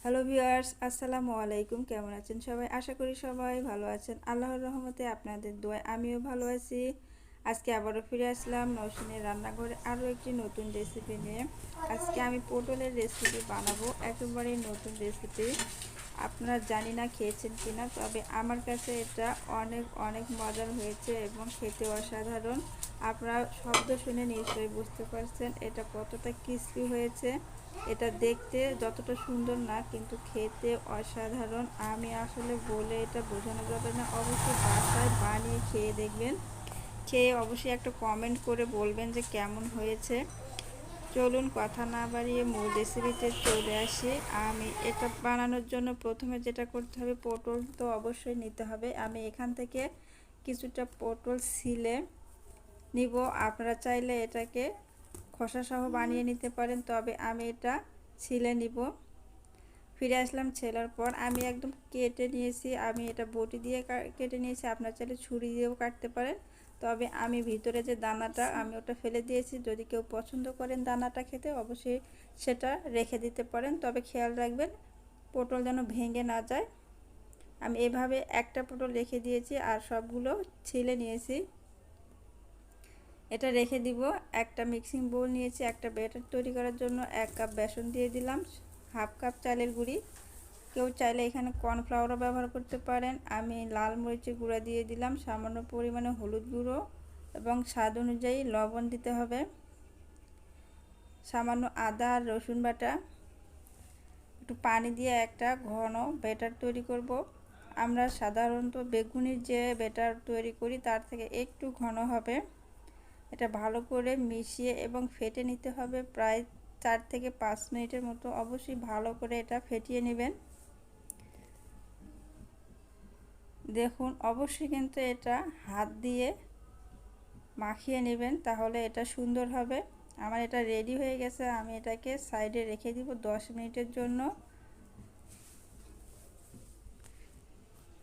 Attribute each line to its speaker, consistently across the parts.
Speaker 1: Hello viewers, আসসালামু আলাইকুম। কেমন আছেন সবাই? আশা করি সবাই ভালো আছেন। আল্লাহর রহমতে আপনাদের দোয়ায় আমিও ভালো আছি। আজকে আবারও ফিরে আসলাম নওশিনের রান্নাঘরে আরও একটি নতুন রেসিপি নিয়ে। আজকে আমি পটলের রেসিপি বানাবো, একেবারেই নতুন রেসিপি। আপনারা জানি না খেয়েছেন কিনা, তবে আমার কাছে এটা অনেক অনেক মজার হয়েছে এবং খেতে অসাধারণ। আপনারা শব্দ শুনে নিশ্চয়ই বুঝতে পারছেন এটা কতটা ক্রিস্পি হয়েছে। এটা দেখতে যতটা সুন্দর না, কিন্তু খেতে অসাধারণ। আমি আসলে বলে এটা বোঝানো যাবে না। অবশ্যই বাসায় বানিয়ে খেয়ে দেখবেন। খেয়ে অবশ্যই একটা কমেন্ট করে বলবেন যে কেমন হয়েছে। চলুন কথা না বাড়িয়ে মূল রেসিপিতে চলে আসি। আমি এটা বানানোর জন্য প্রথমে যেটা করতে হবে, পটল তো অবশ্যই নিতে হবে। আমি এখান থেকে কিছুটা পটল ছিলে নিব। আপনারা চাইলে এটাকে খোসা সহ বানিয়ে নিতে পারেন, তবে আমি এটা ছিলে নিব। ফিরে আসলাম ছেলার পর আমি একদম কেটে নিয়েছি। আমি এটা বটি দিয়ে কেটে নিয়েছি, আপনারা চাইলে ছুরি দিয়েও কাটতে পারেন। তবে আমি ভিতরে যে দানাটা আমি ওটা ফেলে দিয়েছি। যদি কেউ পছন্দ করেন দানাটা খেতে, অবশ্যই সেটা রেখে দিতে পারেন। তবে খেয়াল রাখবেন পটল যেন ভেঙে না যায়। আমি এভাবে একটা পটল রেখে দিয়েছি আর সবগুলো ছিলে নিয়েছি। এটা রেখে দিব। একটা মিক্সিং বোল নিয়েছি, একটা ব্যাটার তৈরি করার জন্য 1 কাপ বেসন দিয়ে দিলাম, হাফ কাপ চালের গুঁড়ি। কেউ চাইলে এখানে কর্নফ্লাওয়ারও ব্যবহার করতে পারেন। আমি লাল মরিচের গুঁড়া দিয়ে দিলাম, সামান্য পরিমাণে হলুদ গুঁড়ো এবং স্বাদ অনুযায়ী লবণ দিতে হবে, সামান্য আদা আর রসুন বাটা। একটু পানি দিয়ে একটা ঘন ব্যাটার তৈরি করব। আমরা সাধারণত বেগুনির যে ব্যাটার তৈরি করি তার থেকে একটু ঘন হবে। এটা ভালো করে মিশিয়ে এবং ফেটে নিতে হবে, প্রায় 4 থেকে 5 মিনিটের মতো। অবশ্যই ভালো করে এটা ফেটিয়ে নেবেন। দেখুন, অবশ্যই কিন্তু এটা হাত দিয়ে মাখিয়ে নেবেন, তাহলে এটা সুন্দর হবে। আমার এটা রেডি হয়ে গেছে। আমি এটাকে সাইডে রেখে দিব 10 মিনিটের জন্য।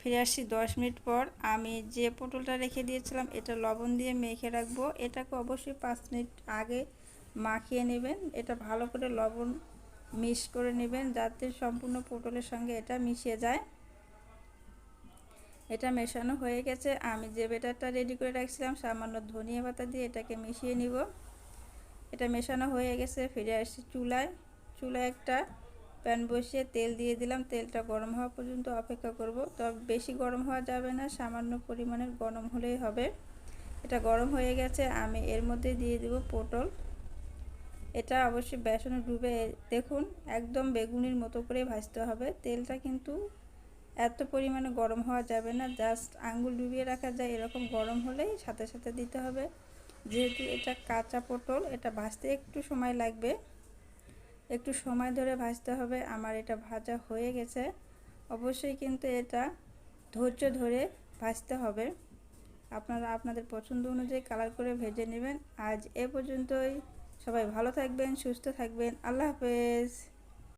Speaker 1: ফিরে আসছি 10 মিনিট পর। আমি যে পটলটা রেখে দিয়েছিলাম এটা লবণ দিয়ে মেখে রাখবো। এটাকে অবশ্যই 5 মিনিট আগে মাখিয়ে নেবেন। এটা ভালো করে লবণ মিক্স করে নেবেন, যাতে সম্পূর্ণ পটলের সঙ্গে এটা মিশে যায়। এটা মেশানো হয়ে গেছে। আমি যে ব্যাটারটা রেডি করে রাখছিলাম সামান্য ধনিয়া পাতা দিয়ে এটাকে মিশিয়ে নিব। এটা মেশানো হয়ে গেছে। ফিরে আসছি চুলায় একটা প্যান বসিয়ে তেল দিয়ে দিলাম। তেলটা গরম হওয়া পর্যন্ত অপেক্ষা করব। তবে বেশি গরম হওয়া যাবে না, সামান্য পরিমাণের গরম হলেই হবে। এটা গরম হয়ে গেছে। আমি এর মধ্যে দিয়ে দেব পটল। এটা অবশ্যই বেসনে ডুবে, দেখুন একদম বেগুনির মতো করে ভাজতে হবে। তেলটা কিন্তু এত পরিমাণে গরম হওয়া যাবে না, জাস্ট আঙ্গুল ডুবিয়ে রাখা যায় এরকম গরম হলেই সাথে সাথে দিতে হবে। যেহেতু এটা কাঁচা পটল, এটা ভাজতে একটু সময় লাগবে, একটু সময় ধরে ভাজতে হবে। আমার এটা ভাজা হয়ে গেছে। অবশ্যই কিন্তু এটা ধৈর্য ধরে ভাজতে হবে। আপনারা আপনাদের পছন্দ অনুযায়ী কালার করে ভেজে নেবেন। আজ এ পর্যন্তই। সবাই ভালো থাকবেন, সুস্থ থাকবেন। আল্লাহ হাফেজ।